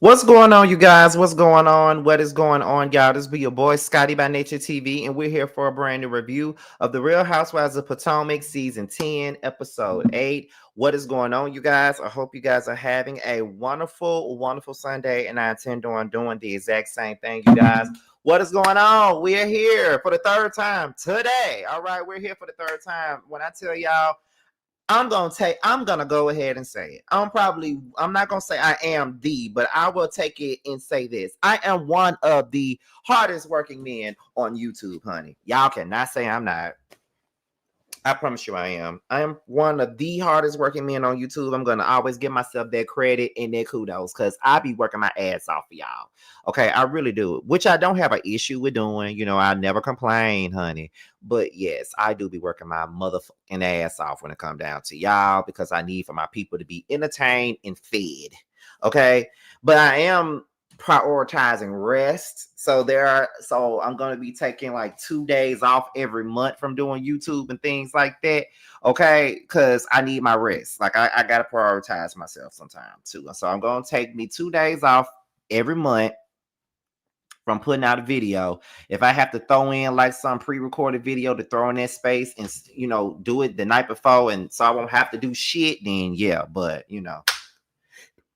What's going on, you guys? What's going on? What is going on, y'all? This be your boy Scotty by Nature TV, and we're here for a brand new review of the Real Housewives of Potomac, season 10, episode 8. What is going on, you guys? I hope you guys are having a wonderful, wonderful Sunday, and I intend on doing the exact same thing, you guys. What is going on? We are here for the third time today. All right, we're here for the third time. When I tell y'all, I'm gonna go ahead and say it. I'm not gonna say I am but I will take it and say this. I am one of the hardest working men on YouTube, honey. Y'all cannot say I'm not. I promise you I am. I am one of the hardest working men on YouTube. I'm going to always give myself that credit and that kudos because I be working my ass off for y'all. Okay, I really do. Which I don't have an issue with doing. I never complain, honey. But yes, I do be working my motherfucking ass off when it come down to y'all because I need for my people to be entertained and fed. Okay, but I am prioritizing rest. So I'm gonna be taking like 2 days off every month from doing YouTube and things like that. Okay, because I need my rest. Like I gotta prioritize myself sometimes too. So I'm gonna take me 2 days off every month from putting out a video. If I have to throw in like some pre-recorded video to throw in that space and do it the night before, and so I won't have to do shit, then yeah. But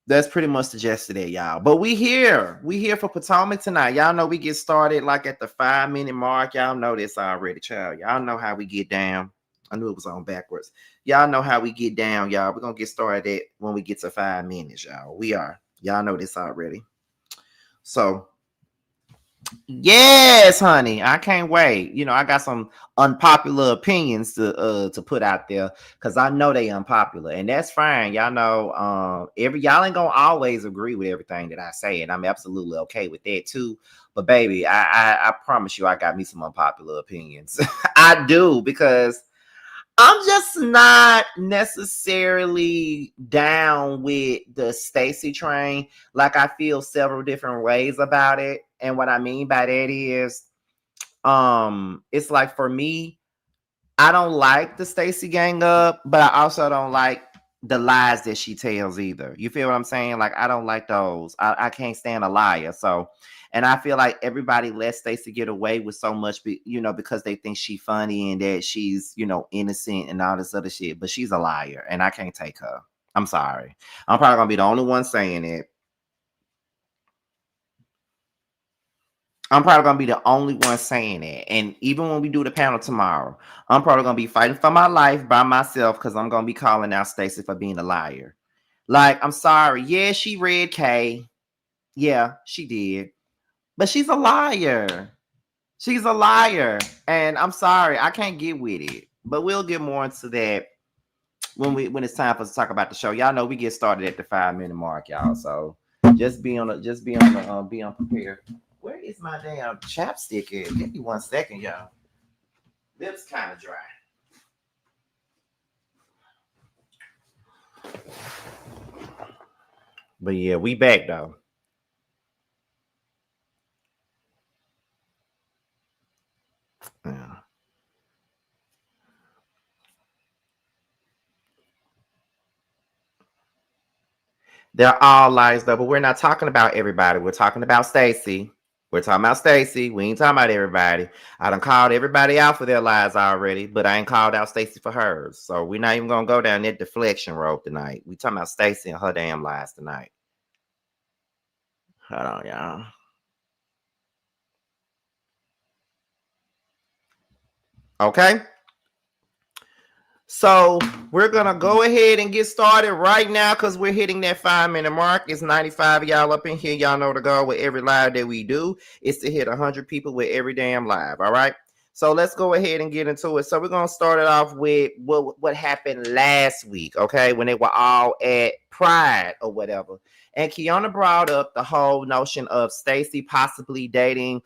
that's pretty much the gist of that, y'all. But we here for Potomac tonight. Y'all know we get started like at the 5-minute mark. Y'all know this already, child. Y'all know how we get down. I knew it was on backwards. Y'all know how we get down, y'all. We're gonna get started when we get to 5 minutes, y'all. We are. Y'all know this already. So yes, honey. I can't wait. I got some unpopular opinions to put out there because I know they unpopular, and that's fine. Y'all know y'all ain't gonna always agree with everything that I say, and I'm absolutely okay with that too. But baby, I promise you I got me some unpopular opinions. I do because I'm just not necessarily down with the Stacey train. Like I feel several different ways about it. And what I mean by that is it's like for me, I don't like the Stacey gang up, but I also don't like the lies that she tells either. You feel what I'm saying? Like I don't like those. I can't stand a liar. So and I feel like everybody lets Stacey get away with so much, because they think she's funny and that she's, innocent and all this other shit. But she's a liar, and I can't take her. I'm sorry. I'm probably gonna be the only one saying it. I'm probably gonna be the only one saying it. And even when we do the panel tomorrow, I'm probably gonna be fighting for my life by myself because I'm gonna be calling out Stacey for being a liar. Like, I'm sorry. Yeah, she read K. Yeah, she did. But she's a liar. She's a liar. And I'm sorry, I can't get with it. But we'll get more into that when it's time for us to talk about the show. Y'all know we get started at the 5-minute mark, y'all. So be unprepared. Where is my damn chapstick at? Give me 1 second, y'all. Lips kind of dry. But yeah, we back though. Yeah. They're all lies though, but we're not talking about everybody. We're talking about Stacey. We're talking about Stacey. We ain't talking about everybody. I done called everybody out for their lies already, but I ain't called out Stacey for hers. So we're not even gonna go down that deflection road tonight. We talking about Stacey and her damn lies tonight. Hold on, y'all. Okay. So we're gonna go ahead and get started right now because we're hitting that 5-minute mark. It's 95 of y'all up in here. Y'all know the goal with every live that we do is to hit 100 people with every damn live. All right. So let's go ahead and get into it. So we're gonna start it off with what happened last week, okay, when they were all at Pride or whatever. And Kiana brought up the whole notion of Stacey possibly dating,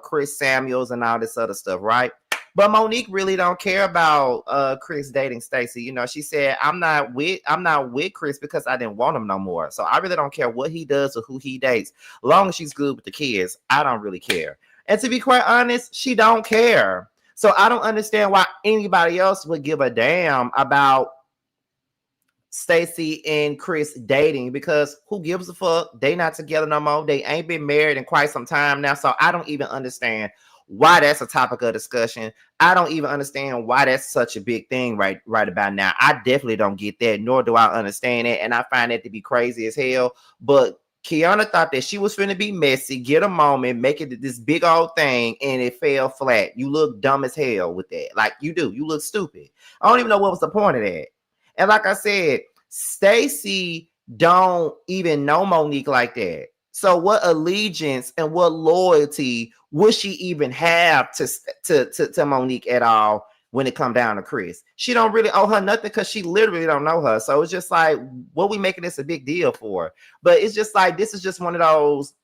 Chris Samuels and all this other stuff, right? But Monique really don't care about Chris dating Stacey. She said, I'm not with Chris because I didn't want him no more. So I really don't care what he does or who he dates. As long as she's good with the kids, I don't really care. And to be quite honest, she don't care. So I don't understand why anybody else would give a damn about Stacey and Chris dating, because who gives a fuck? They not together no more. They ain't been married in quite some time now. So I don't even understand why that's a topic of discussion. I don't even understand why that's such a big thing right about now. I definitely don't get that, nor do I understand it. And I find that to be crazy as hell. But Kiana thought that she was finna be messy, get a moment, make it this big old thing, and it fell flat. You look dumb as hell with that. Like you do. You look stupid. I don't even know what was the point of that. And like I said, Stacey don't even know Monique like that. So what allegiance and what loyalty would she even have to Monique at all when it come down to Chris? She don't really owe her nothing because she literally don't know her. So it's just like, what we making this a big deal for? But it's just like, this is just one of those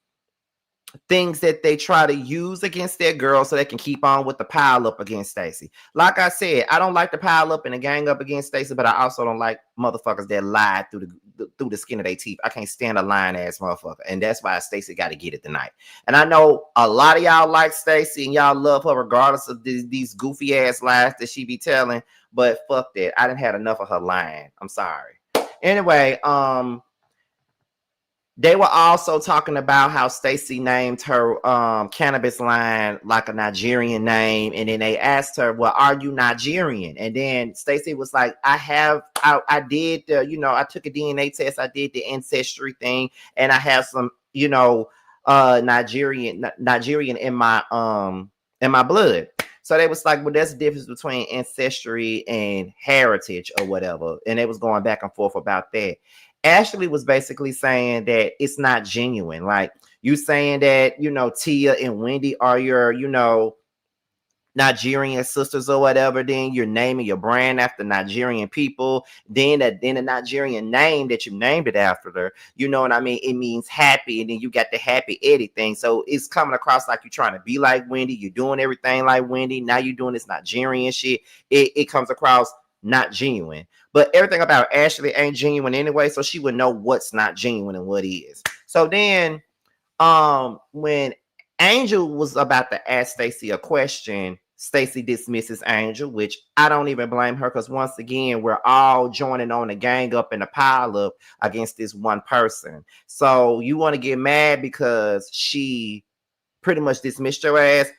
things that they try to use against their girl so they can keep on with the pile up against Stacey. Like I said, I don't like the pile up and the gang up against Stacey, but I also don't like motherfuckers that lie through the skin of their teeth. I can't stand a lying ass motherfucker, and that's why Stacey got to get it tonight. And I know a lot of y'all like Stacey and y'all love her regardless of these goofy ass lies that she be telling, but fuck that. I done had enough of her lying. I'm sorry. Anyway, they were also talking about how Stacey named her cannabis line like a Nigerian name, and then they asked her, "Well, are you Nigerian?" And then Stacey was like, I did I took a DNA test, I did the ancestry thing, and I have some Nigerian in my blood." So they was like, well, there's a difference between ancestry and heritage or whatever, and they was going back and forth about that. Ashley was basically saying that it's not genuine. Like, you saying that, Tia and Wendy are your, Nigerian sisters or whatever, then you're naming your brand after Nigerian people, then the Nigerian name that you named it after her, you know what I mean? It means happy, and then you got the Happy Eddie thing. So it's coming across like you're trying to be like Wendy, you're doing everything like Wendy, now you're doing this Nigerian shit. It comes across not genuine. But everything about Ashley ain't genuine anyway, so she would know what's not genuine and what is. So then when Angel was about to ask Stacey a question, Stacey dismisses Angel, which I don't even blame her, because once again, we're all joining on the gang up and the pile up against this one person. So you want to get mad because she pretty much dismissed your ass.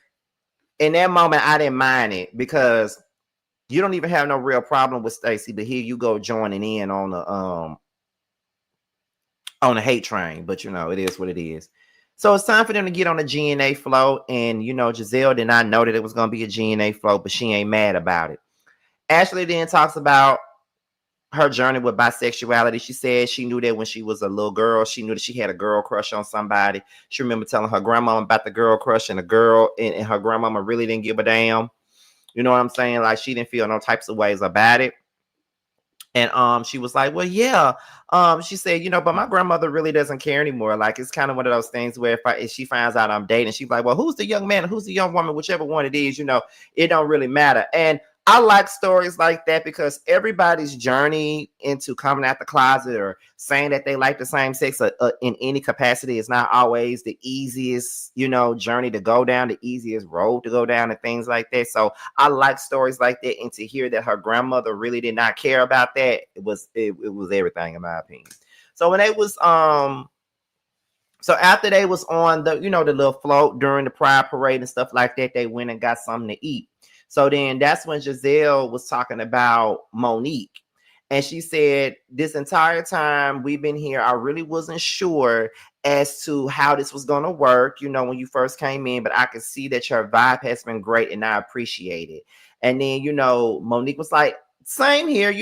In that moment, I didn't mind it, because you don't even have no real problem with Stacey, but here you go joining in on the hate train. But it is what it is. So it's time for them to get on the G&A flow. And Giselle did not know that it was going to be a G&A flow, but she ain't mad about it. Ashley then talks about her journey with bisexuality. She said she knew that when she was a little girl, she knew that she had a girl crush on somebody. She remember telling her grandmama about the girl crush, and and her grandmama really didn't give a damn. You know what I'm saying? Like, she didn't feel no types of ways about it. And she was like, well, yeah. She said, but my grandmother really doesn't care anymore. Like, it's kind of one of those things where if she finds out I'm dating, she's like, well, who's the young man? Who's the young woman? Whichever one it is, it don't really matter. And I like stories like that, because everybody's journey into coming out the closet or saying that they like the same sex in any capacity is not always the easiest, journey to go down, the easiest road to go down, and things like that. So I like stories like that, and to hear that her grandmother really did not care about that, it was everything, in my opinion. So when they was so after they was on the the little float during the Pride Parade and stuff like that, they went and got something to eat. So then that's when Giselle was talking about Monique. And she said, this entire time we've been here, I really wasn't sure as to how this was going to work, when you first came in, but I could see that your vibe has been great and I appreciate it. And then, Monique was like, same here.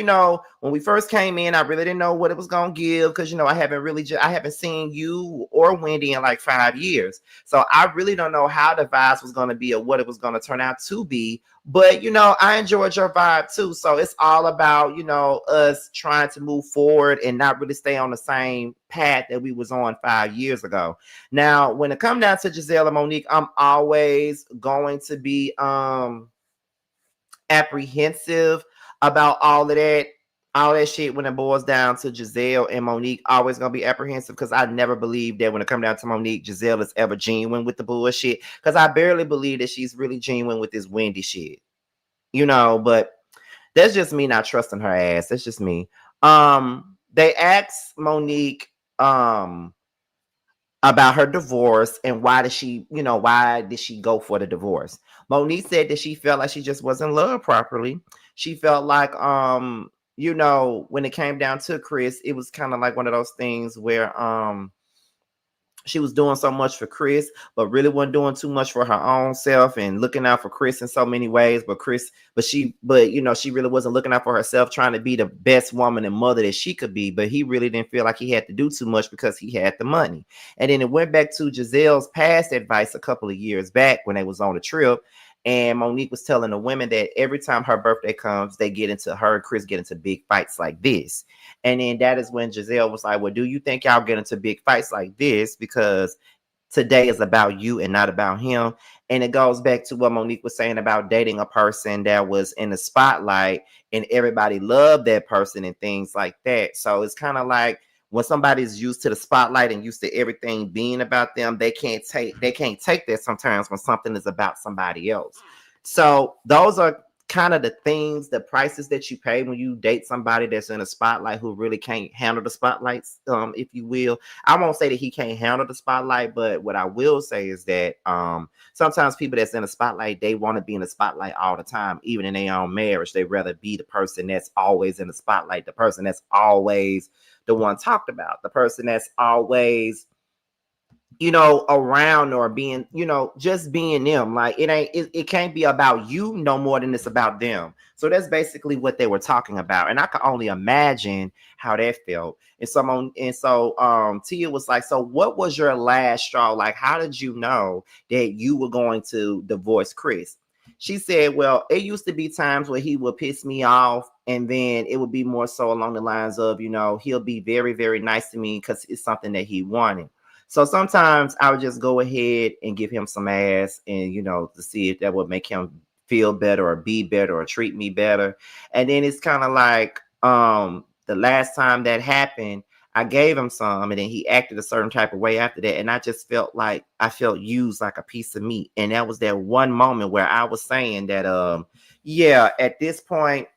When we first came in, I really didn't know what it was going to give, because, I haven't seen you or Wendy in like 5 years. So I really don't know how the vibes was going to be or what it was going to turn out to be. But, I enjoyed your vibe too. So it's all about, us trying to move forward and not really stay on the same path that we was on 5 years ago. Now, when it comes down to Giselle and Monique, I'm always going to be apprehensive about all that shit. When it boils down to Giselle and Monique, always gonna be apprehensive, because I never believe that when it comes down to Monique, Giselle is ever genuine with the bullshit, because I barely believe that she's really genuine with this Wendy shit, but that's just me not trusting her ass. That's just me. They asked Monique about her divorce and why did she go for the divorce. Monique said that she felt like she just wasn't loved properly. She felt like when it came down to Chris, it was kind of like one of those things where she was doing so much for Chris, but really wasn't doing too much for her own self and looking out for Chris in so many ways. She really wasn't looking out for herself, trying to be the best woman and mother that she could be. But he really didn't feel like he had to do too much because he had the money. And then it went back to Giselle's past advice a couple of years back when they was on a trip. And Monique was telling the women that every time her birthday comes, her and Chris get into big fights like this. And then that is when Giselle was like, well, do you think y'all get into big fights like this? Because today is about you and not about him. And it goes back to what Monique was saying about dating a person that was in the spotlight and everybody loved that person and things like that. So it's kind of like when somebody's used to the spotlight and used to everything being about them, they can't take that sometimes when something is about somebody else. So those are kind of the things, the prices that you pay when you date somebody that's in a spotlight who really can't handle the spotlights, if you will. I won't say that he can't handle the spotlight, but what I will say is that sometimes people that's in a spotlight, they want to be in the spotlight all the time, even in their own marriage. They'd rather be the person that's always in the spotlight, the person that's always the one talked about, the person that's always around or being, just being them. Like it can't be about you no more than it's about them. So that's basically what they were talking about. And I can only imagine how that felt. And so Tia was like, so what was your last straw? Like, how did you know that you were going to divorce Chris? She said, well, it used to be times where he would piss me off, and then it would be more so along the lines of, he'll be very, very nice to me because it's something that he wanted. So sometimes I would just go ahead and give him some ass and, to see if that would make him feel better or be better or treat me better. And then it's kind of like the last time that happened, I gave him some and then he acted a certain type of way after that. And I just felt like I felt used like a piece of meat. And that was that one moment where I was saying that, yeah, at this point,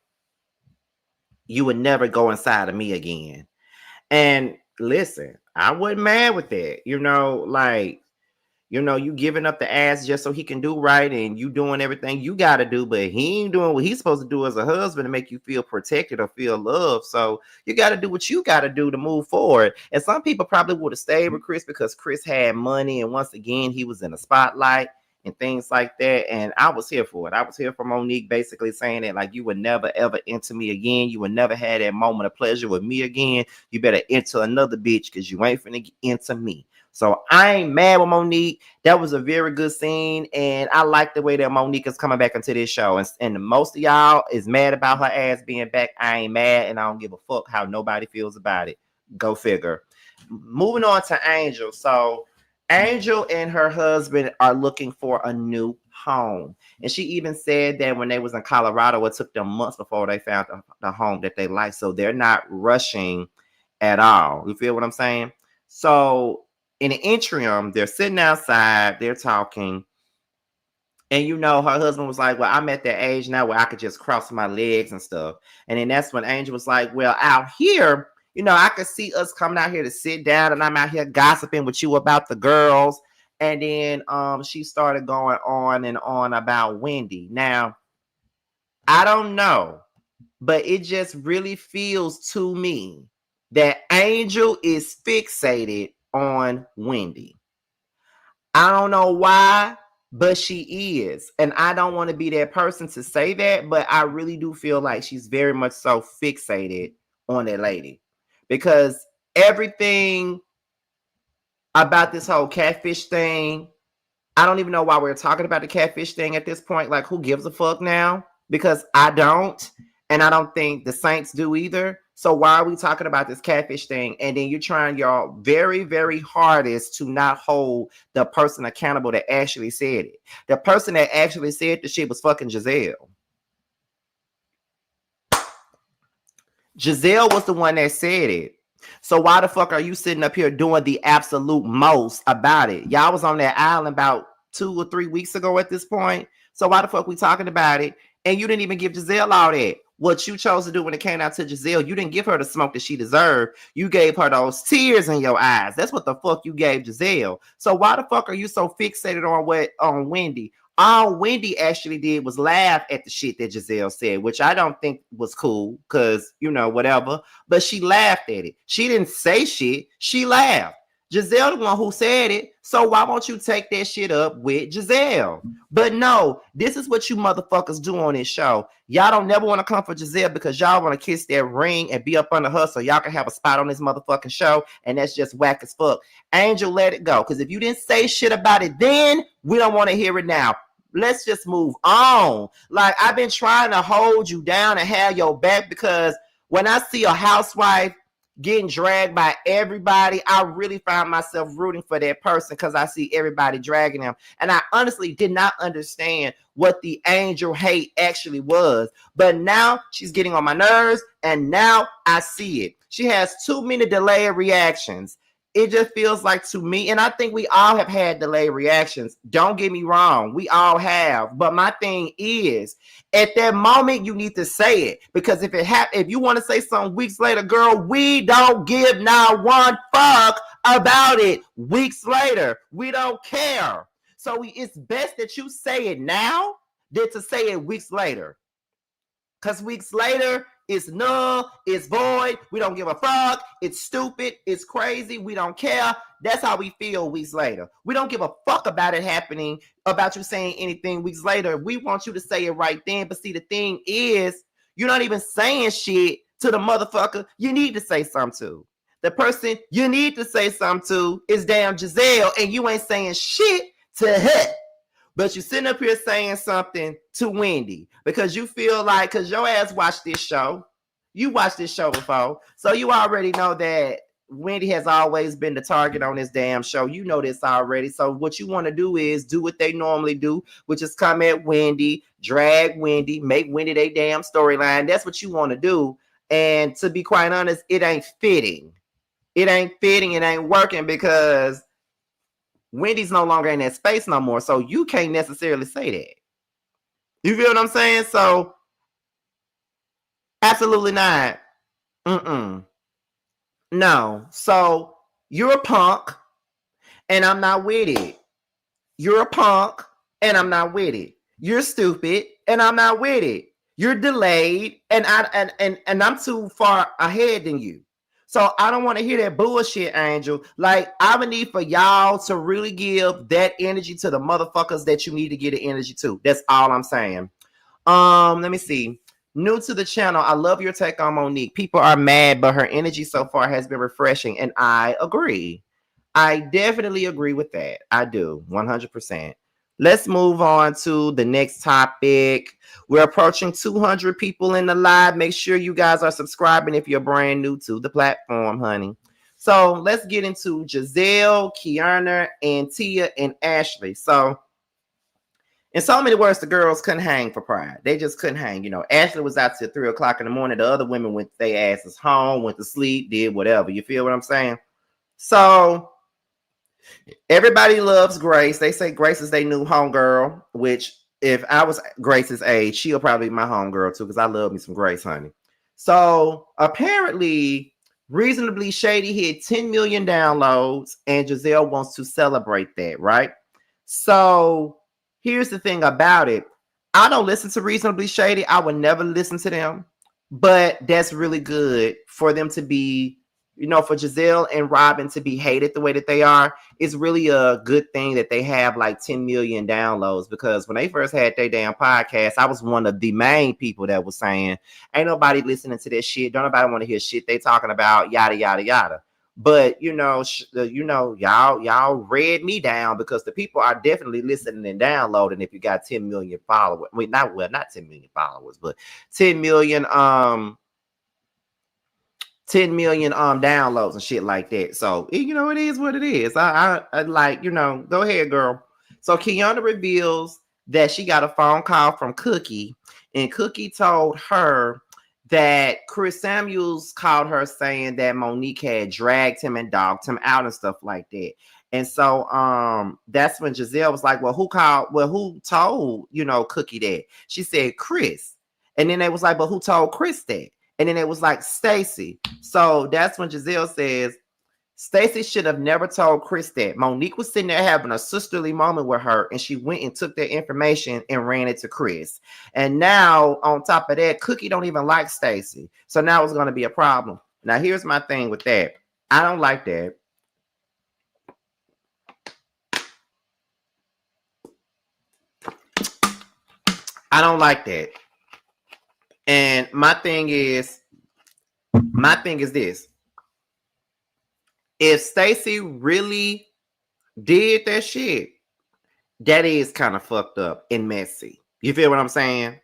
you would never go inside of me again. And listen, I wasn't mad with that. You giving up the ass just so he can do right and you doing everything you got to do, but he ain't doing what he's supposed to do as a husband to make you feel protected or feel loved. So you got to do what you got to do to move forward. And some people probably would have stayed with Chris because Chris had money and once again, he was in the spotlight and things like that. And I was here for it. I was here for Monique basically saying that like you would never ever enter me again. You would never have that moment of pleasure with me again. You better enter another bitch because you ain't finna enter me. So I ain't mad with Monique. That was a very good scene. And I like the way that Monique is coming back into this show. And most of y'all is mad about her ass being back. I ain't mad and I don't give a fuck how nobody feels about it. Go figure. Moving on to Angel. So Angel and her husband are looking for a new home. And she even said that when they was in Colorado, it took them months before they found the home that they like. So they're not rushing at all. You feel what I'm saying? So in the interim, they're sitting outside, they're talking. And her husband was like, well, I'm at that age now where I could just cross my legs and stuff. And then that's when Angel was like, well, out here, I could see us coming out here to sit down and I'm out here gossiping with you about the girls. And then she started going on and on about Wendy. Now, I don't know, but it just really feels to me that Angel is fixated on Wendy. I don't know why, but she is. And I don't want to be that person to say that, but I really do feel like she's very much so fixated on that lady. Because everything about this whole catfish thing, I don't even know why we're talking about the catfish thing at this point. Like, who gives a fuck now? Because I don't. And I don't think the Saints do either. So why are we talking about this catfish thing? And then you're trying your very, very hardest to not hold the person accountable that actually said it. The person that actually said the shit was fucking Giselle. Giselle was the one that said it. So why the fuck are you sitting up here doing the absolute most about it? Y'all was on that island about 2 or 3 weeks ago at this point. So why the fuck we talking about it? And you didn't even give Giselle all that. what you chose to do when it came out to Giselle. You didn't give her the smoke that she deserved. You gave her those tears in your eyes. That's what the fuck you gave Giselle. So why the fuck are you so fixated on Wendy? All Wendy actually did was laugh at the shit that Giselle said, which I don't think was cool because, whatever. But she laughed at it. She didn't say shit. She laughed. Giselle the one who said it, so why won't you take that shit up with Giselle? But no, this is what you motherfuckers do on this show. Y'all don't never want to come for Giselle because y'all want to kiss that ring and be up under her so y'all can have a spot on this motherfucking show, and that's just whack as fuck. Angel, let it go, because if you didn't say shit about it then, we don't want to hear it now. Let's just move on. Like, I've been trying to hold you down and have your back because when I see a housewife getting dragged by everybody, I really found myself rooting for that person because I see everybody dragging them. And I honestly did not understand what the Angel hate actually was. But now she's getting on my nerves, and now I see it. She has too many delayed reactions. It just feels like to me, and I think we all have had delayed reactions. Don't get me wrong. We all have. But my thing is, at that moment, you need to say it. Because if you want to say something weeks later, girl, we don't give not one fuck about it weeks later. We don't care. So it's best that you say it now than to say it weeks later. Because weeks later, it's null, it's void, we don't give a fuck, it's stupid, it's crazy, we don't care. That's how we feel weeks later. We don't give a fuck about it happening, about you saying anything weeks later. We want you to say it right then. But see, the thing is, you're not even saying shit to the motherfucker you need to say something to. The person you need to say something to is damn Giselle, and you ain't saying shit to her. But you're sitting up here saying something to Wendy because you feel like, because your ass watched this show. You watched this show before. So you already know that Wendy has always been the target on this damn show. You know this already. So what you want to do is do what they normally do, which is come at Wendy, drag Wendy, make Wendy their damn storyline. That's what you want to do. And to be quite honest, it ain't fitting. It ain't fitting. It ain't working because Wendy's no longer in that space no more, so you can't necessarily say that. You feel what I'm saying? So, absolutely not. No. So, you're a punk, and I'm not with it. You're a punk, and I'm not with it. You're stupid, and I'm not with it. You're delayed, and I'm too far ahead than you. So I don't want to hear that bullshit, Angel. Like, I would need for y'all to really give that energy to the motherfuckers that you need to get the energy to. That's all I'm saying. Let me see. New to the channel, I love your take on Monique. People are mad, but her energy so far has been refreshing, and I agree. I definitely agree with that. I do, 100%. Let's move on to the next topic. We're approaching 200 people in the live. Make sure you guys are subscribing if you're brand new to the platform, honey. So let's get into Giselle, Kiana, and Tia, and Ashley. So in so many words, the girls couldn't hang for pride. They just couldn't hang. Ashley was out till 3 o'clock in the morning. The other women went their asses home, went to sleep, did whatever. You feel what I'm saying? So everybody loves Grace. They say Grace is their new homegirl, which if I was Grace's age, she'll probably be my homegirl too, because I love me some Grace, honey. So apparently, Reasonably Shady hit 10 million downloads, and Giselle wants to celebrate that, right? So here's the thing about it. I don't listen to Reasonably Shady. I would never listen to them, but that's really good for them to be, for Giselle and Robin to be hated the way that they are. It's really a good thing that they have like 10 million downloads, because when they first had their damn podcast, I was one of the main people that was saying, ain't nobody listening to this shit. Don't nobody want to hear shit they talking about, yada, yada, yada. But, y'all read me down, because the people are definitely listening and downloading if you got 10 million followers. I mean, not 10 million followers, but 10 million, 10 million downloads and shit like that. So, it is what it is. I like, go ahead, girl. So Kiana reveals that she got a phone call from Cookie, and Cookie told her that Chris Samuels called her saying that Monique had dragged him and dogged him out and stuff like that. And so that's when Giselle was like, well, who told, Cookie that? She said, Chris. And then they was like, but who told Chris that? And then it was like Stacey. So that's when Giselle says, Stacey should have never told Chris that. Monique was sitting there having a sisterly moment with her, and she went and took that information and ran it to Chris. And now, on top of that, Cookie don't even like Stacey. So now it's going to be a problem. Now, here's my thing with that. I don't like that. I don't like that. And my thing is this. If Stacey really did that shit, that is kind of fucked up and messy. You feel what I'm saying?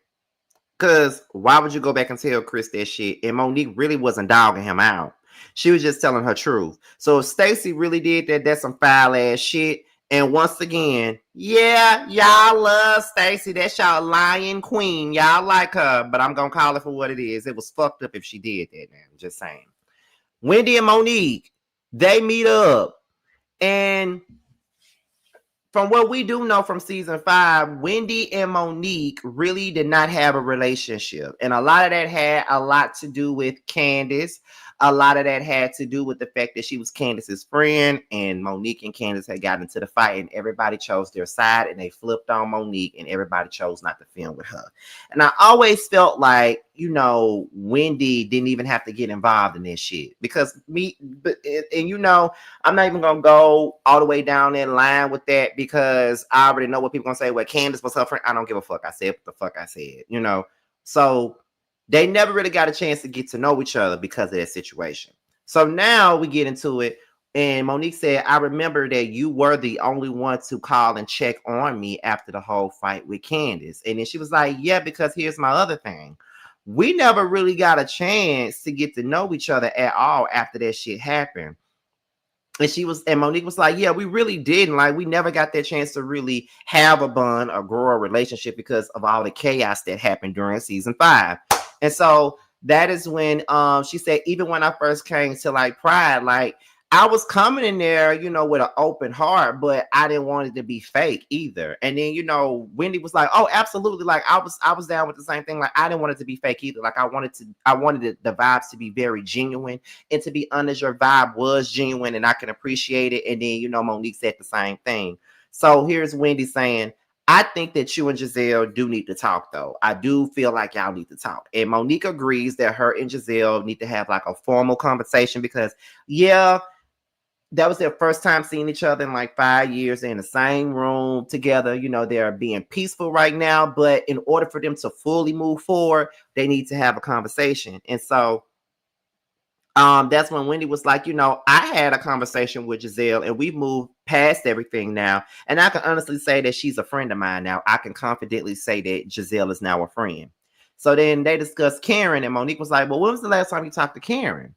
Because why would you go back and tell Chris that shit? And Monique really wasn't dogging him out. She was just telling her truth. So if Stacey really did that, that's some foul ass shit. And once again, yeah, y'all love Stacey. That's y'all lion queen. Y'all like her, but I'm gonna call it for what it is. It was fucked up if she did that, man. I'm just saying. Wendy and Monique, they meet up. And from what we do know from season 5, Wendy and Monique really did not have a relationship. And a lot of that had a lot to do with Candace. A lot of that had to do with the fact that she was Candace's friend, and Monique and Candace had gotten into the fight, and everybody chose their side, and they flipped on Monique, and everybody chose not to film with her. And I always felt like, Wendy didn't even have to get involved in this shit. Because I'm not even going to go all the way down that line with that, because I already know what people are going to say. Well, Candace was her friend. I don't give a fuck. I said what the fuck I said, So they never really got a chance to get to know each other because of that situation. So now we get into it. And Monique said, I remember that you were the only one to call and check on me after the whole fight with Candace. And then she was like, yeah, because here's my other thing. We never really got a chance to get to know each other at all after that shit happened. And Monique was like, yeah, we really didn't. Like, we never got that chance to really have a bond or grow a relationship because of all the chaos that happened during season 5. And so that is when she said, even when I first came to like Pride, like I was coming in there, with an open heart, but I didn't want it to be fake either. And then, Wendy was like, oh, absolutely. Like I was down with the same thing. Like I didn't want it to be fake either. Like I wanted the vibes to be very genuine. And to be honest, your vibe was genuine and I can appreciate it. And then, Monique said the same thing. So here's Wendy saying, I think that you and Giselle do need to talk, though. I do feel like y'all need to talk. And Monique agrees that her and Giselle need to have like a formal conversation because, yeah, that was their first time seeing each other in like 5 years. They're in the same room together. They're being peaceful right now. But in order for them to fully move forward, they need to have a conversation. And so that's when Wendy was like, I had a conversation with Giselle and we've moved past everything now. And I can honestly say that she's a friend of mine now. I can confidently say that Giselle is now a friend. So then they discussed Karen and Monique was like, well, when was the last time you talked to Karen?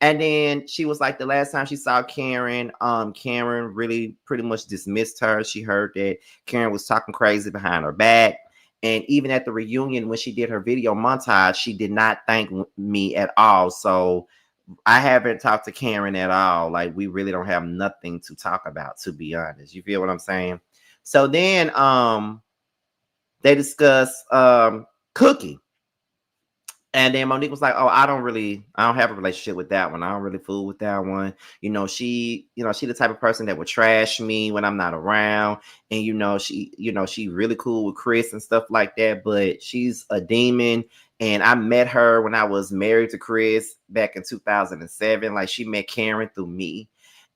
And then she was like, the last time she saw Karen, Karen really pretty much dismissed her. She heard that Karen was talking crazy behind her back. And even at the reunion, when she did her video montage, she did not thank me at all. So I haven't talked to Karen at all. Like, we really don't have nothing to talk about, to be honest. You feel what I'm saying? So then they discuss Cookie. And then Monique was like, oh, I don't have a relationship with that one. I don't really fool with that one. She the type of person that would trash me when I'm not around. And, she really cool with Chris and stuff like that, but she's a demon. And I met her when I was married to Chris back in 2007. Like, she met Karen through me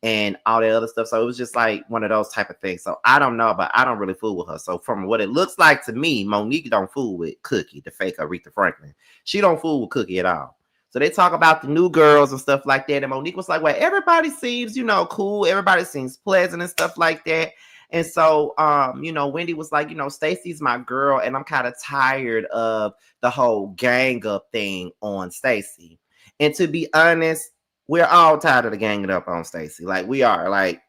and all that other stuff. So it was just like one of those type of things. So I don't know, but I don't really fool with her. So from what it looks like to me, Monique don't fool with Cookie, the fake Aretha Franklin. She don't fool with Cookie at all. So they talk about the new girls and stuff like that. And Monique was like, well, everybody seems, cool. Everybody seems pleasant and stuff like that. And so, Wendy was like, Stacey's my girl. And I'm kind of tired of the whole gang up thing on Stacey. And to be honest, we're all tired of the ganging up on Stacey. Like, we are. Like,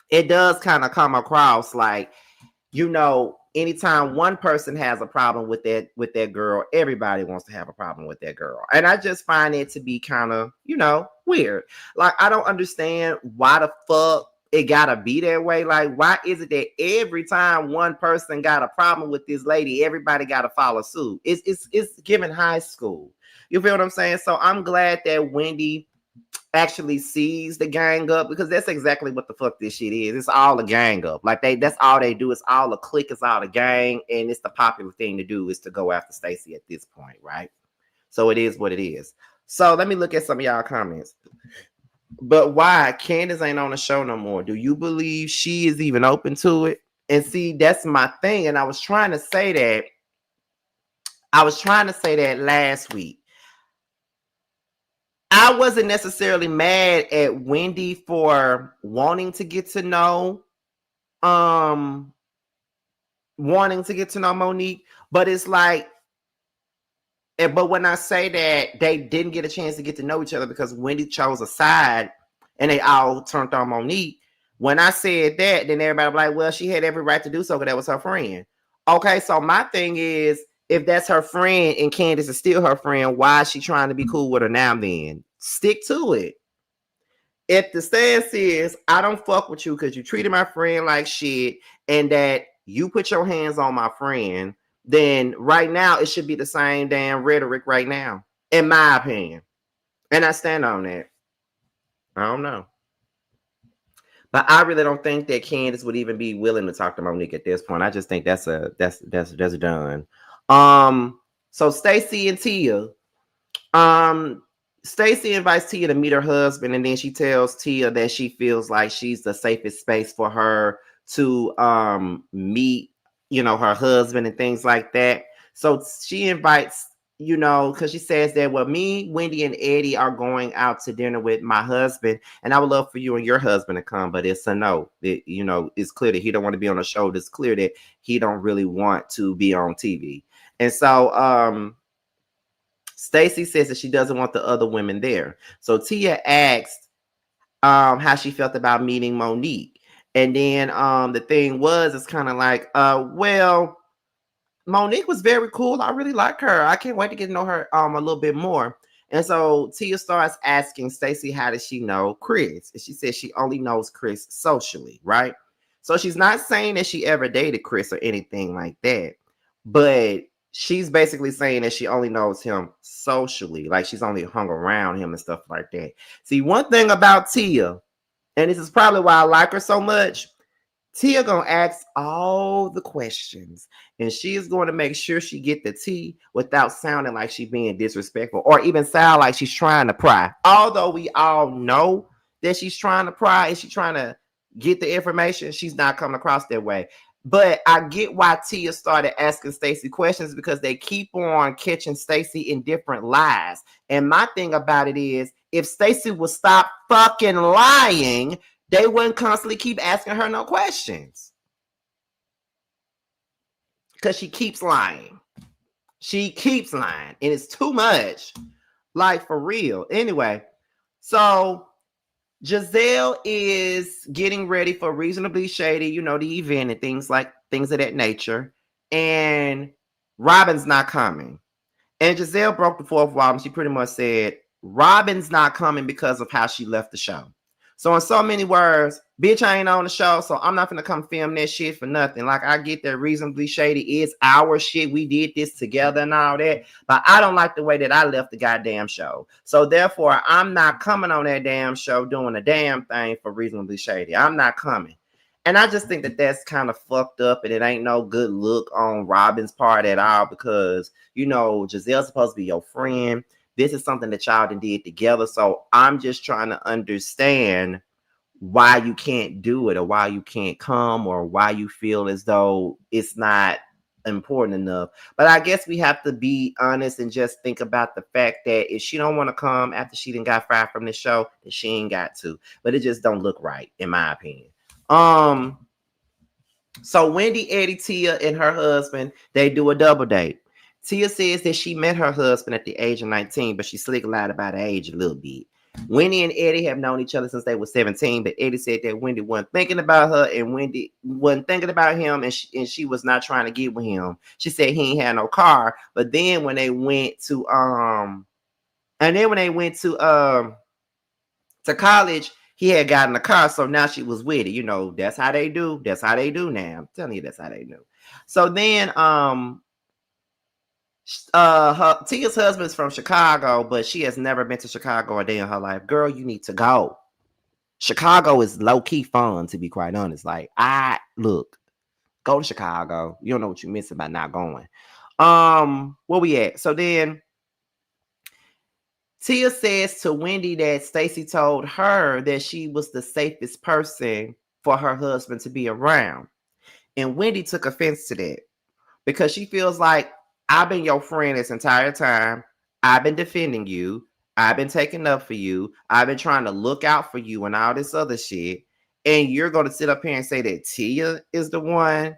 it does kind of come across like, anytime one person has a problem with that girl, everybody wants to have a problem with that girl. And I just find it to be kind of, weird. Like, I don't understand why the fuck it gotta be that way. Like, why is it that every time one person got a problem with this lady, everybody gotta follow suit? It's giving high school. You feel what I'm saying? So I'm glad that Wendy actually sees the gang up, because that's exactly what the fuck this shit is. It's all a gang up. Like, that's all they do. It's all a clique, it's all a gang, and it's the popular thing to do is to go after Stacey at this point, right? So it is what it is. So let me look at some of y'all comments. But why Candace ain't on the show no more? Do you believe she is even open to it? And see, that's my thing. And I was trying to say that. Last week. I wasn't necessarily mad at Wendy for wanting to get to know Monique, but it's like, but when I say that they didn't get a chance to get to know each other because Wendy chose a side and they all turned on Monique, when I said that, then everybody was like, well, she had every right to do so because that was her friend. Okay, so my thing is, if that's her friend and Candace is still her friend, why is she trying to be cool with her now then? Stick to it. If the stance is, I don't fuck with you because you treated my friend like shit and that you put your hands on my friend, then right now it should be the same damn rhetoric right now, in my opinion. And I stand on that. I don't know. But I really don't think that Candace would even be willing to talk to Monique at this point. I just think that's done. So Stacey and Tia. Stacey invites Tia to meet her husband, and then she tells Tia that she feels like she's the safest space for her to meet, her husband and things like that. So she invites, because she says that, well, me, Wendy, and Eddie are going out to dinner with my husband, and I would love for you and your husband to come, but it's a no. It's clear that he don't want to be on the show. It's clear that he don't really want to be on TV. And so Stacey says that she doesn't want the other women there. So Tia asked how she felt about meeting Monique. And then the thing was, it's kind of like, well, Monique was very cool. I really like her. I can't wait to get to know her a little bit more. And so Tia starts asking Stacey, how does she know Chris? And she says she only knows Chris socially, right? So she's not saying that she ever dated Chris or anything like that. But she's basically saying that she only knows him socially. Like, she's only hung around him and stuff like that. See, one thing about Tia, and this is probably why I like her so much, Tia gonna ask all the questions, and she is going to make sure she get the tea without sounding like she's being disrespectful or even sound like she's trying to pry. Although we all know that she's trying to pry and she's trying to get the information, she's not coming across that way. But I get why Tia started asking Stacey questions, because they keep on catching Stacey in different lies. And my thing about it is, if Stacey would stop fucking lying, they wouldn't constantly keep asking her no questions. Because she keeps lying. She keeps lying. And it's too much. Like, for real. Anyway, so Giselle is getting ready for Reasonably Shady, the event and things of that nature. And Robin's not coming. And Giselle broke the fourth wall, and she pretty much said, Robin's not coming because of how she left the show. So in so many words, bitch, I ain't on the show, so I'm not gonna come film that shit for nothing. Like, I get that Reasonably Shady is our shit. We did this together and all that, but I don't like the way that I left the goddamn show. So therefore, I'm not coming on that damn show doing a damn thing for Reasonably Shady. I'm not coming. And I just think that that's kind of fucked up, and it ain't no good look on Robin's part at all, because, Giselle's supposed to be your friend. This is something that y'all did together. So I'm just trying to understand why you can't do it, or why you can't come, or why you feel as though it's not important enough. But I guess we have to be honest and just think about the fact that if she don't want to come after she done got fired from the show, then she ain't got to. But it just don't look right, in my opinion. So Wendy, Eddie, Tia, and her husband, they do a double date. Tia says that she met her husband at the age of 19, but she slick lied about her age a little bit. Wendy and Eddie have known each other since they were 17, but Eddie said that Wendy wasn't thinking about her and Wendy wasn't thinking about him, and she was not trying to get with him. She said he ain't had no car, but then when they went to college, he had gotten in the car, so now she was with it. You know, that's how they do. That's how they do now. I'm telling you, that's how they do. So then, Tia's husband's from Chicago, but she has never been to Chicago a day in her life. Girl, you need to go. Chicago is low-key fun, to be quite honest. Like, look, go to Chicago. You don't know what you're missing by not going. Where we at? So then Tia says to Wendy that Stacey told her that she was the safest person for her husband to be around. And Wendy took offense to that because she feels like, I've been your friend this entire time. I've been defending you. I've been taking up for you. I've been trying to look out for you and all this other shit. And you're going to sit up here and say that Tia is the one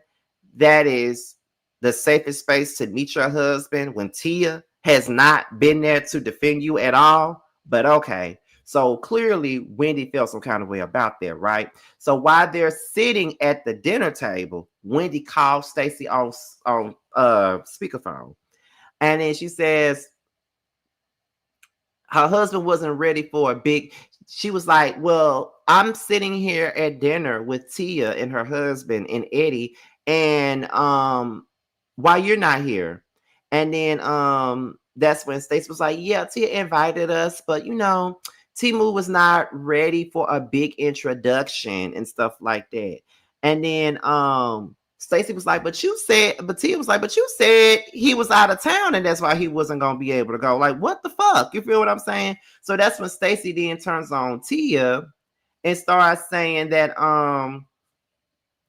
that is the safest space to meet your husband when Tia has not been there to defend you at all. But okay. So clearly Wendy felt some kind of way about that, right? So while they're sitting at the dinner table, Wendy calls Stacey on speakerphone. And then she says her husband wasn't ready for a big, she was like, well, I'm sitting here at dinner with Tia and her husband and Eddie, and why you're not here? And then that's when Stacey was like, yeah, Tia invited us, but you know, Timu was not ready for a big introduction and stuff like that. And then Stacey was like, but Tia was like, but you said he was out of town and that's why he wasn't gonna be able to go. Like, what the fuck? You feel what I'm saying? So that's when Stacey then turns on Tia and starts saying that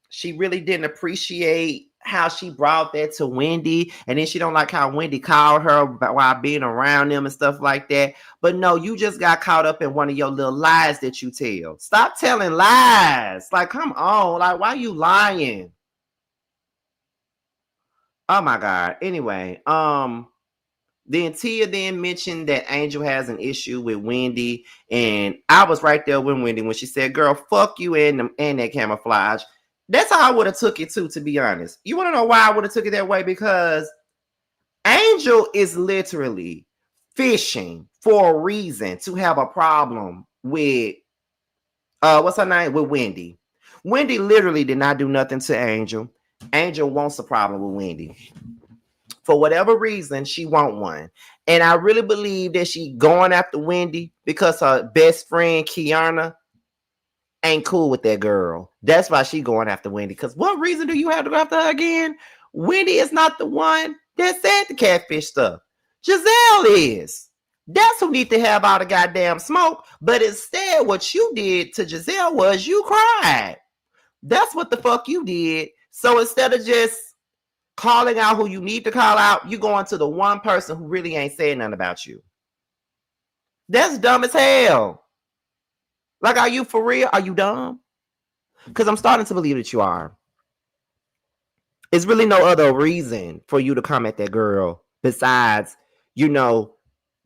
she really didn't appreciate how she brought that to Wendy, and then she don't like how Wendy called her while being around them and stuff like that. But no, you just got caught up in one of your little lies that you tell. Stop telling lies. Like, come on. Like, why are you lying? Oh my God. Anyway, then Tia then mentioned that Angel has an issue with Wendy, and I was right there with Wendy when she said, girl, fuck you and that camouflage. That's how I would have took it too, to be honest. You want to know why I would have took it that way? Because Angel is literally fishing for a reason to have a problem with what's her name? With Wendy. Wendy literally did not do nothing to Angel. Angel wants a problem with Wendy. For whatever reason, she want one. And I really believe that she going after Wendy because her best friend, Kiana, ain't cool with that girl. That's why she going after Wendy. Because what reason do you have to go after her again? Wendy is not the one that said the catfish stuff. Giselle is. That's who need to have all the goddamn smoke. But instead, what you did to Giselle was you cried. That's what the fuck you did. So instead of just calling out who you need to call out, you going to the one person who really ain't saying nothing about you. That's dumb as hell. Like, are you for real? Are you dumb? Because I'm starting to believe that you are. It's really no other reason for you to come at that girl besides, you know,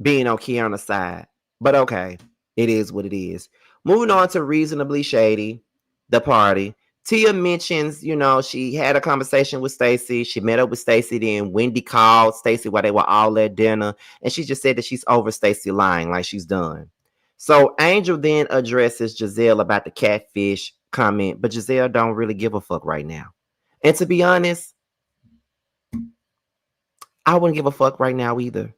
being on Kiana's side. But okay, it is what it is. Moving on to Reasonably Shady, the party. Tia mentions, you know, she had a conversation with Stacey. She met up with Stacey. Then Wendy called Stacey while they were all at dinner. And she just said that she's over Stacey lying, like she's done. So Angel then addresses Giselle about the catfish comment, but Giselle don't really give a fuck right now. And to be honest, I wouldn't give a fuck right now either.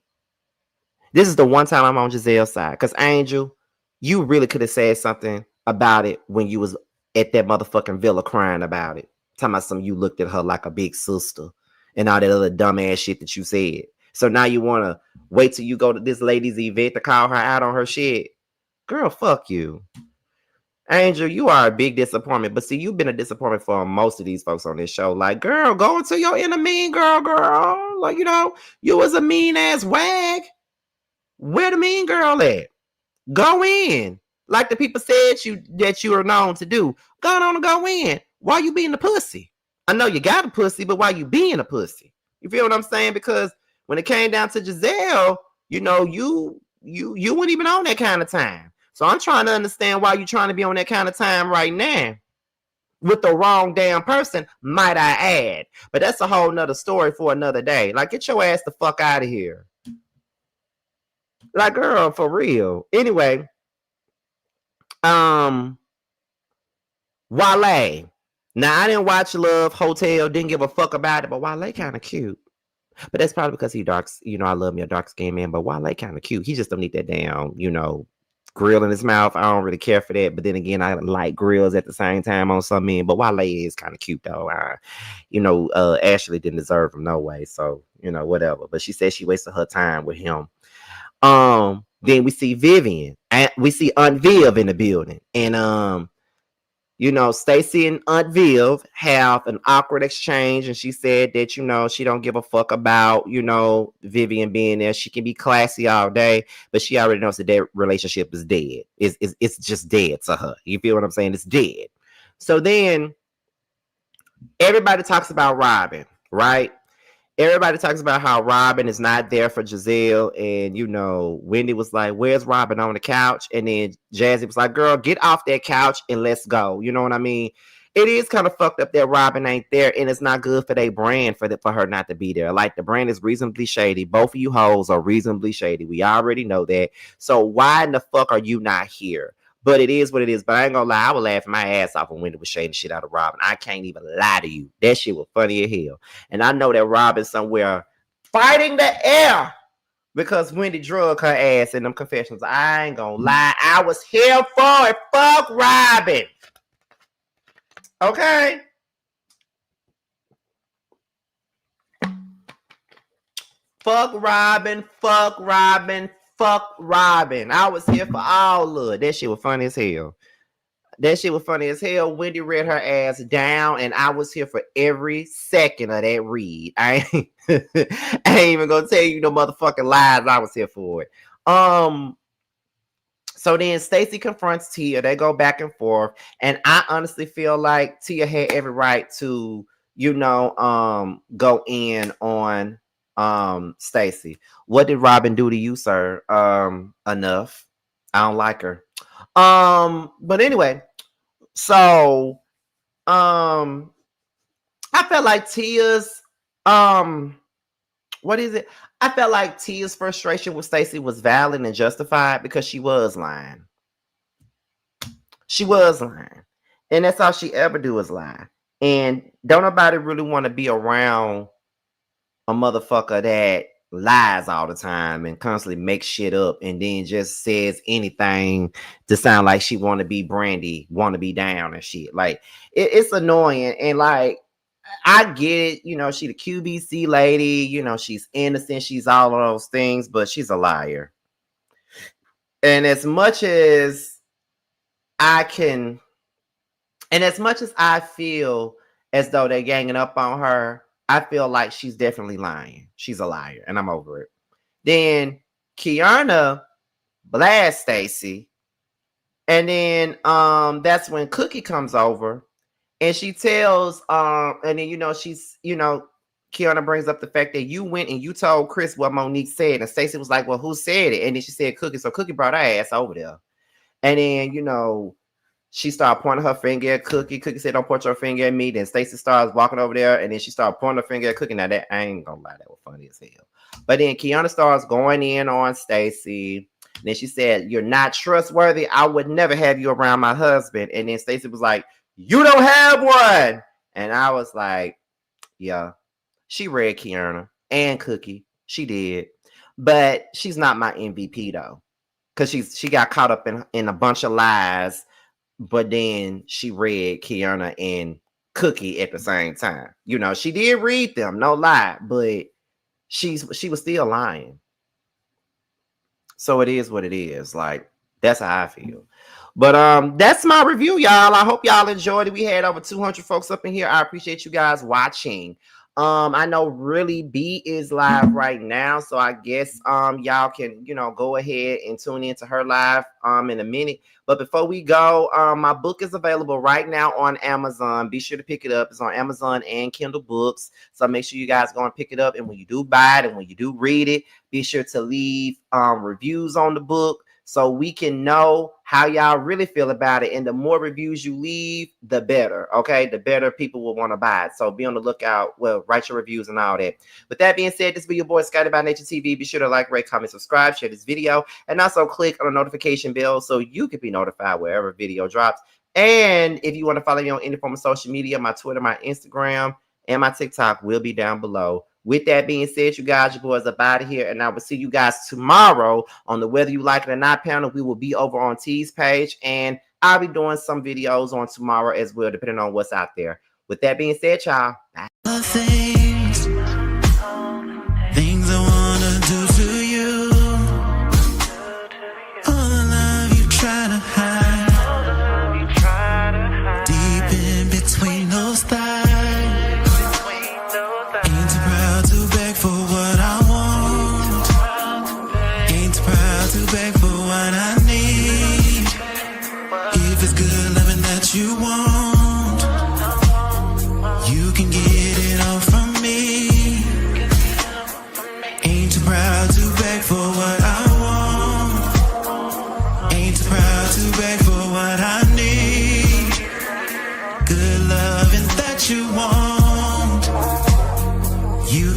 This is the one time I'm on Giselle's side. Because Angel, you really could have said something about it when you was at that motherfucking villa crying about it. Talking about you looked at her like a big sister and all that other dumbass shit that you said. So now you want to wait till you go to this lady's event to call her out on her shit. Girl, fuck you. Angel, you are a big disappointment. But see, you've been a disappointment for most of these folks on this show. Like, girl, go into your inner mean girl. Like, you know, you was a mean ass wag. Where the mean girl at? Go in. Like the people said that you are known to do. Go on and go in. Why you being a pussy? I know you got a pussy, but why you being a pussy? You feel what I'm saying? Because when it came down to Giselle, you know, you weren't even on that kind of time. So I'm trying to understand why you're trying to be on that kind of time right now with the wrong damn person, might I add. But that's a whole nother story for another day. Like, get your ass the fuck out of here. Like, girl, for real. Anyway, Um, Wale. Now I didn't watch Love Hotel, didn't give a fuck about it, but Wale kind of cute. But that's probably because he dark. I love me a dark skinned man, but Wale kind of cute. He just don't need that damn, grill in his mouth. I don't really care for that. But then again, I like grills at the same time on some men. But Wale is kind of cute though. Ashley didn't deserve him no way. So, whatever. But she said she wasted her time with him. Then we see Vivian and we see Aunt Viv in the building. And Stacy and Aunt Viv have an awkward exchange, and she said that, she don't give a fuck about, Vivian being there. She can be classy all day, but she already knows that their relationship is dead. It's just dead to her. You feel what I'm saying? It's dead. So then everybody talks about Robin, right? Everybody talks about how Robin is not there for Giselle. And, Wendy was like, where's Robin on the couch? And then Jazzy was like, girl, get off that couch and let's go. You know what I mean? It is kind of fucked up that Robin ain't there. And it's not good for their brand for her not to be there. Like, the brand is reasonably shady. Both of you hoes are reasonably shady. We already know that. So why in the fuck are you not here? But it is what it is. But I ain't gonna lie, I was laughing my ass off when Wendy was shading shit out of Robin. I can't even lie to you. That shit was funny as hell. And I know that Robin's somewhere fighting the air because Wendy drug her ass in them confessions. I ain't gonna lie. I was here for it. Fuck Robin. Okay? Fuck Robin. Fuck Robin. Fuck Robin. I was here for all of it. That shit was funny as hell. Wendy read her ass down, and I was here for every second of that read. I ain't even gonna tell you no motherfucking lies. I was here for it. So then Stacey confronts Tia. They go back and forth, and I honestly feel like Tia had every right to, go in on Stacey. What did Robin do to you, sir? Enough. I don't like her. But anyway, so I felt like Tia's what is it? I felt like Tia's frustration with Stacey was valid and justified because she was lying. She was lying. And that's all she ever do is lie. And don't nobody really want to be around a motherfucker that lies all the time and constantly makes shit up and then just says anything to sound like she want to be Brandy, want to be down and shit. Like, it's annoying. And like, I get it, she the QBC lady, she's innocent, she's all of those things, but she's a liar. And as much as I feel as though they're ganging up on her, I feel like she's definitely lying. She's a liar, and I'm over it. Then Kiana blasts Stacey, and then that's when Cookie comes over, and she tells and then Kiana brings up the fact that you went and you told Chris what Monique said, and Stacey was like, "Well, who said it?" And then she said Cookie, so Cookie brought her ass over there, and then she started pointing her finger at Cookie. Cookie said, "Don't point your finger at me." Then Stacey starts walking over there, and then she started pointing her finger at Cookie. Now that I ain't gonna lie, that was funny as hell. But then Kiana starts going in on Stacey. Then she said, "You're not trustworthy. I would never have you around my husband." And then Stacey was like, "You don't have one." And I was like, yeah, she read Kiana and Cookie. She did. But she's not my MVP though. Because she got caught up in a bunch of lies. But then she read Kiana and Cookie at the same time. She did read them, no lie, but she was still lying. So it is what it is. Like, that's how I feel. But that's my review, y'all. I hope y'all enjoyed it. We had over 200 folks up in here. I appreciate you guys watching. I know Really B is live right now, so I guess y'all can go ahead and tune into her live in a minute. But before we go, my book is available right now on Amazon. Be sure to pick it up. It's on Amazon and Kindle Books, so make sure you guys go and pick it up. And when you do buy it and when you do read it, be sure to leave reviews on the book so we can know how y'all really feel about it. And the more reviews you leave, the better. Okay, the better people will want to buy it. So be on the lookout. Well, write your reviews and all that. With that being said, this be your boy Scotty by Nature TV. Be sure to like, rate, comment, subscribe, share this video, and also click on the notification bell so you can be notified wherever video drops. And if you want to follow me on any form of social media, my Twitter, my Instagram, and my TikTok will be down below. With that being said, you guys, your boys are out of here, and I will see you guys tomorrow on the Whether You Like It or Not panel. We will be over on T's page, and I'll be doing some videos on tomorrow as well, depending on what's out there. With that being said, y'all, bye. Things I wanna do to you, all the love you try to hide, deep in between those thighs. Ain't too proud to beg for what I want, ain't too proud to beg for what I need. If it's good loving that you want, you can get it all from me. Ain't too proud to beg for what I want, ain't too proud to beg for what I need. Good loving that you want, you